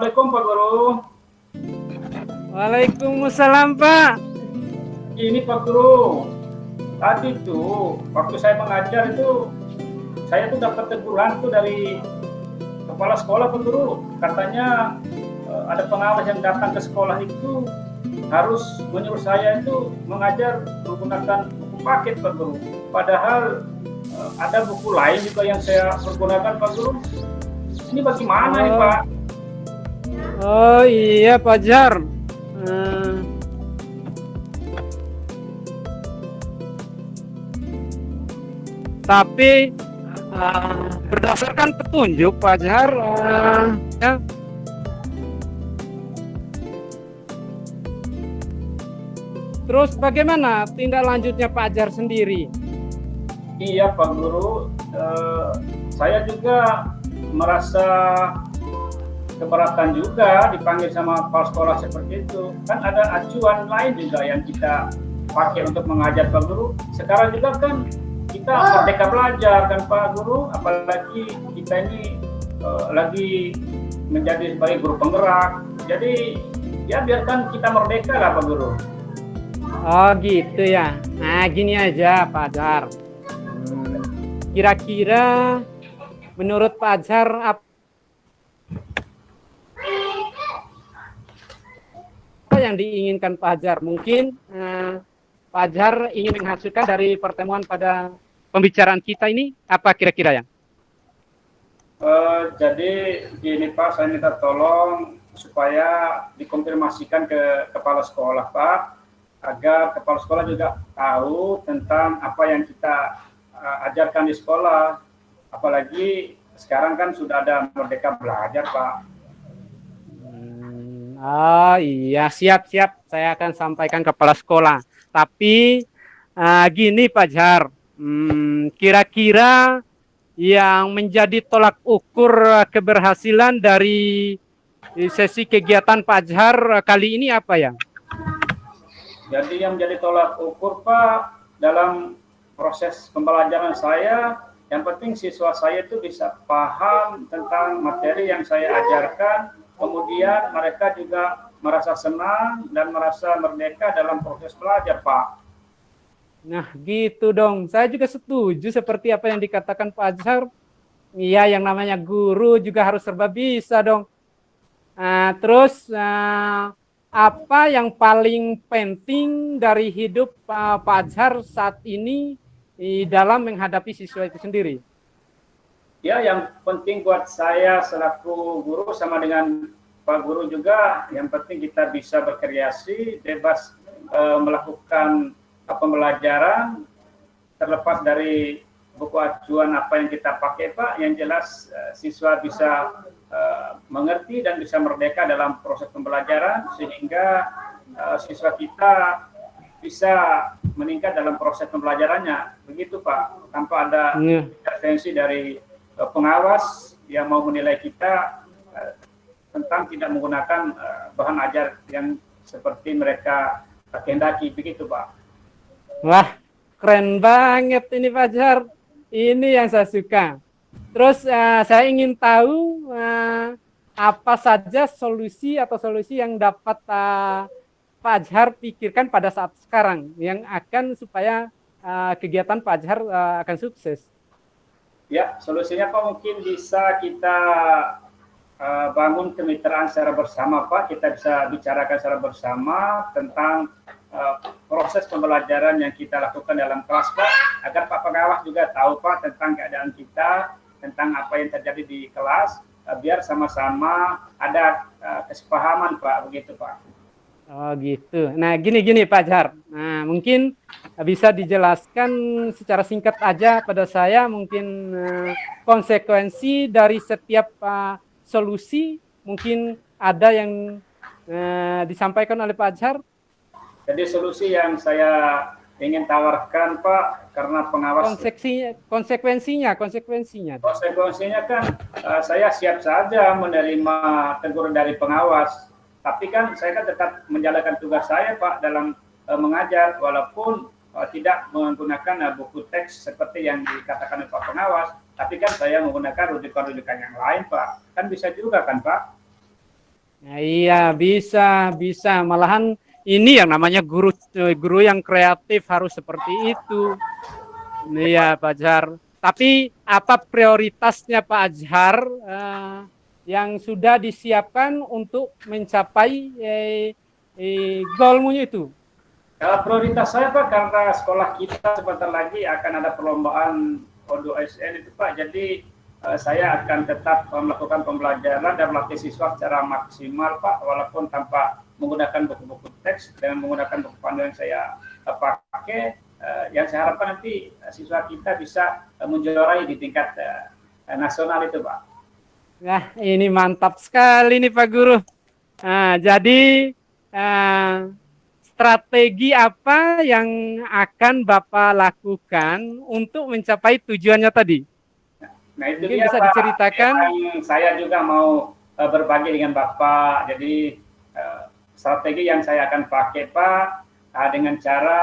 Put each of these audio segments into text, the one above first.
Assalamualaikum Pak Guru. Waalaikumsalam Pak. Ini Pak Guru, tadi tuh waktu saya mengajar itu saya tuh dapat teguran tuh dari kepala sekolah Pak Guru. Katanya ada pengawas yang datang ke sekolah itu harus menyuruh saya itu mengajar menggunakan buku paket Pak Guru. Padahal ada buku lain juga yang saya pergunakan Pak Guru. Ini bagaimana nih Pak? Oh iya Pak Jar. Tapi berdasarkan petunjuk Pak Jar, ya. Terus bagaimana tindak lanjutnya Pak Jar sendiri? Iya Pak Guru, saya juga merasa keberatan juga dipanggil sama kepala sekolah seperti itu. Kan ada acuan lain juga yang kita pakai untuk mengajar Pak Guru. Sekarang juga kan kita merdeka belajar kan Pak Guru, apalagi kita ini lagi menjadi sebagai guru penggerak. Jadi ya biarkan kita merdeka lah Pak Guru. Oh gitu ya. Nah gini aja Pak Jar. Kira-kira menurut Pak Jar apa yang diinginkan Pak Jar? Mungkin Pak Jar ingin menghasilkan dari pertemuan pada pembicaraan kita ini apa kira-kira ya? Jadi gini Pak, saya minta tolong supaya dikonfirmasikan ke kepala sekolah Pak, agar kepala sekolah juga tahu tentang apa yang kita ajarkan di sekolah. Apalagi sekarang kan sudah ada merdeka belajar Pak. Oh iya, siap-siap. Saya akan sampaikan kepala sekolah. Tapi gini Pak Jar, kira-kira yang menjadi tolak ukur keberhasilan dari sesi kegiatan Pak Jar kali ini apa ya? Jadi yang menjadi tolak ukur Pak dalam proses pembelajaran saya, yang penting siswa saya itu bisa paham tentang materi yang saya ajarkan, kemudian mereka juga merasa senang dan merasa merdeka dalam proses belajar Pak. Nah gitu dong, saya juga setuju seperti apa yang dikatakan Pak Jar. Iya, yang namanya guru juga harus serba bisa dong. Terus apa yang paling penting dari hidup Pak Jar saat ini dalam menghadapi siswa itu sendiri? Ya, yang penting buat saya selaku guru sama dengan Pak Guru juga, yang penting kita bisa berkreasi, bebas melakukan pembelajaran, terlepas dari buku acuan apa yang kita pakai Pak, yang jelas siswa bisa mengerti dan bisa merdeka dalam proses pembelajaran, sehingga siswa kita bisa meningkat dalam proses pembelajarannya. Begitu Pak, tanpa ada intervensi dari pengawas yang mau menilai kita tentang tidak menggunakan bahan ajar yang seperti mereka kehendaki. Begitu Pak. Wah, keren banget ini Pak Jar. Ini yang saya suka. Terus saya ingin tahu apa saja solusi yang dapat Pak Jar pikirkan pada saat sekarang yang akan supaya kegiatan Pak Jar akan sukses. Ya, solusinya Pak mungkin bisa kita bangun kemitraan secara bersama Pak. Kita bisa bicarakan secara bersama tentang proses pembelajaran yang kita lakukan dalam kelas Pak, agar Pak pengawas juga tahu Pak tentang keadaan kita, tentang apa yang terjadi di kelas, biar sama-sama ada kesepahaman Pak, begitu Pak. Oh gitu. Nah gini Pak Jar, nah mungkin bisa dijelaskan secara singkat aja pada saya mungkin konsekuensi dari setiap solusi mungkin ada yang disampaikan oleh Pak Jar. Jadi solusi yang saya ingin tawarkan Pak, karena pengawas konsekuensinya kan saya siap saja menerima teguran dari pengawas, tapi kan saya kan tetap menjalankan tugas saya Pak dalam mengajar, walaupun tidak menggunakan buku teks seperti yang dikatakan oleh Pak pengawas, tapi kan saya menggunakan rujukan-rujukan yang lain Pak, kan bisa juga kan Pak? Nah, iya, bisa, bisa. Malahan ini yang namanya guru yang kreatif harus seperti itu. Iya, Pak Azhar. Tapi apa prioritasnya Pak Azhar yang sudah disiapkan untuk mencapai goalmu itu? Prioritas saya Pak, karena sekolah kita sebentar lagi akan ada perlombaan O2SN itu Pak, jadi saya akan tetap melakukan pembelajaran dan melatih siswa secara maksimal Pak, walaupun tanpa menggunakan buku-buku teks, dengan menggunakan buku panduan yang saya pakai, yang saya harapkan nanti siswa kita bisa menjuarai di tingkat nasional itu Pak. Nah, ini mantap sekali nih Pak Guru. Nah, jadi strategi apa yang akan Bapak lakukan untuk mencapai tujuannya tadi? Nah itu Mungkin dia bisa Pak, diceritakan. yang saya juga mau berbagi dengan Bapak. Jadi strategi yang saya akan pakai Pak, dengan cara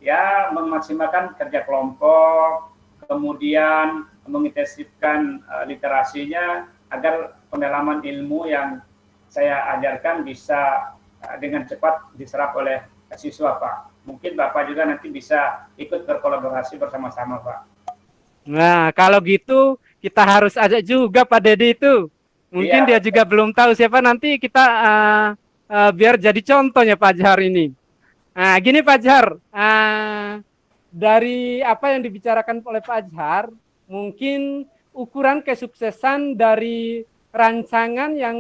ya memaksimalkan kerja kelompok, kemudian mengintensifkan literasinya agar pendalaman ilmu yang saya ajarkan bisa dengan cepat diserap oleh siswa Pak. Mungkin Bapak juga nanti bisa ikut berkolaborasi bersama-sama Pak. Nah, kalau gitu kita harus ajak juga Pak Dedi itu. Mungkin dia Iya, juga belum tahu siapa, nanti kita biar jadi contohnya Pak Azhar ini. Nah, gini Pak Azhar, dari apa yang dibicarakan oleh Pak Azhar, mungkin ukuran kesuksesan dari rancangan yang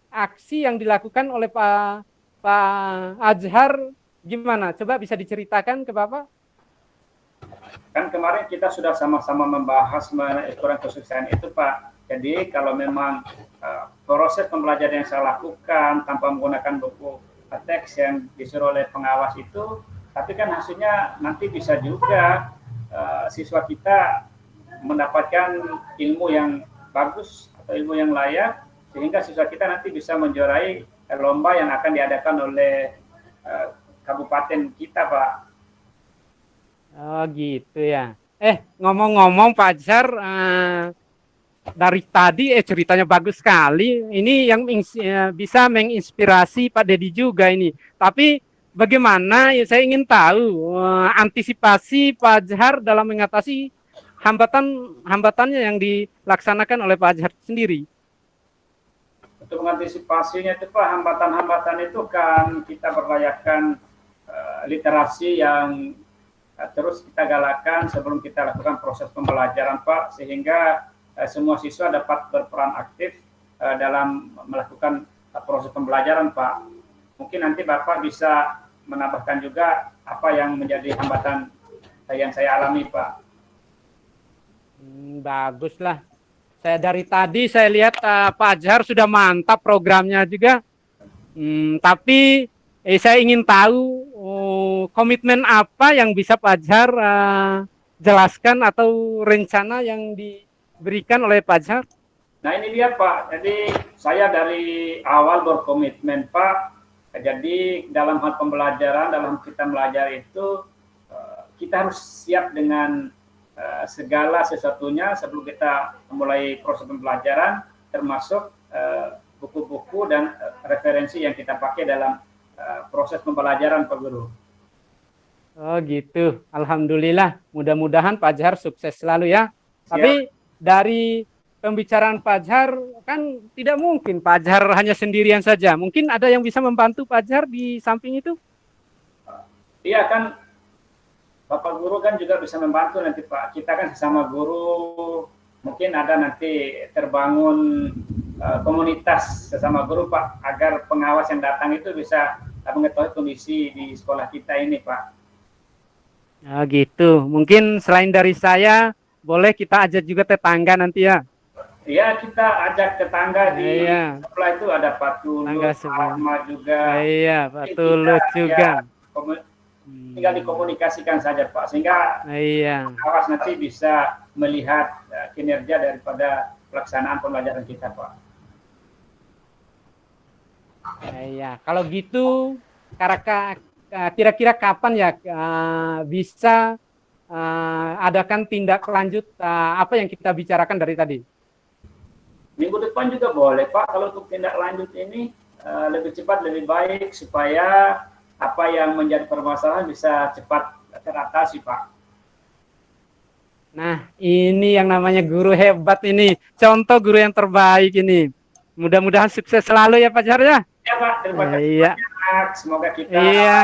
aksi yang dilakukan oleh Pak Azhar gimana? Coba bisa diceritakan ke Bapak? kan kemarin kita sudah sama-sama membahas mengenai ukuran kesuksesan itu Pak. Jadi kalau memang proses pembelajaran yang saya lakukan tanpa menggunakan buku teks yang disuruh oleh pengawas itu, tapi kan hasilnya nanti bisa juga siswa kita mendapatkan ilmu yang bagus atau ilmu yang layak, sehingga siswa kita nanti bisa menjuarai lomba yang akan diadakan oleh kabupaten kita Pak. Oh gitu ya. Ngomong-ngomong Pak Azhar, dari tadi ceritanya bagus sekali. Ini yang bisa menginspirasi Pak Dedi juga ini. Tapi bagaimana ya, saya ingin tahu antisipasi Pak Azhar dalam mengatasi hambatannya yang dilaksanakan oleh Pak Azhar sendiri. Untuk mengantisipasinya itu Pak, hambatan-hambatan itu kan kita berdayakan literasi yang terus kita galakan sebelum kita lakukan proses pembelajaran Pak, sehingga semua siswa dapat berperan aktif dalam melakukan proses pembelajaran Pak. Mungkin nanti Bapak bisa menambahkan juga apa yang menjadi hambatan yang saya alami Pak. Baguslah. Dari tadi saya lihat Pak Azhar sudah mantap programnya juga. Tapi saya ingin tahu komitmen apa yang bisa Pak Azhar jelaskan atau rencana yang diberikan oleh Pak Azhar. Nah ini dia Pak, jadi saya dari awal berkomitmen Pak, jadi dalam hal pembelajaran, dalam kita belajar itu kita harus siap dengan segala sesuatunya sebelum kita mulai proses pembelajaran, termasuk buku-buku dan referensi yang kita pakai dalam proses pembelajaran Pak Guru. Oh gitu, alhamdulillah. Mudah-mudahan Pak Azhar sukses selalu ya. Siap. Tapi dari pembicaraan Pak Azhar kan tidak mungkin Pak Azhar hanya sendirian saja. Mungkin ada yang bisa membantu Pak Azhar di samping itu? Iya kan, Bapak Guru kan juga bisa membantu nanti Pak. Kita kan sesama guru, mungkin ada nanti terbangun komunitas sesama guru Pak, agar pengawas yang datang itu bisa mengetahui kondisi di sekolah kita ini Pak. Oh gitu. Mungkin selain dari saya, boleh kita ajak juga tetangga nanti ya. Iya, kita ajak tetangga di sekolah itu ada Pak Tulus, Arma juga. Iya, Pak Tulus juga. Ya, tinggal dikomunikasikan saja Pak, sehingga pengawas nanti bisa melihat kinerja daripada pelaksanaan pembelajaran kita Pak. Iya, kalau gitu kira-kira kapan ya bisa adakan tindak lanjut apa yang kita bicarakan dari tadi? Minggu depan juga boleh Pak, kalau untuk tindak lanjut ini lebih cepat, lebih baik supaya apa yang menjadi permasalahan bisa cepat teratasi, Pak. Nah, ini yang namanya guru hebat ini. Contoh guru yang terbaik ini. Mudah-mudahan sukses selalu ya Pak Jar ya. Ya Pak, terima kasih Iya. banyak. Semoga kita Iya.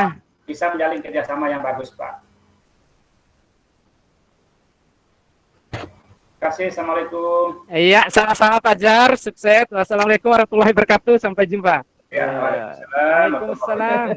bisa menjalin kerjasama yang bagus, Pak. Terima kasih, Assalamualaikum. Iya, sama-sama Pak Jar. Sukses. Wassalamualaikum warahmatullahi wabarakatuh. Sampai jumpa. Ya, Ya. Waalaikumsalam. Waalaikumsalam.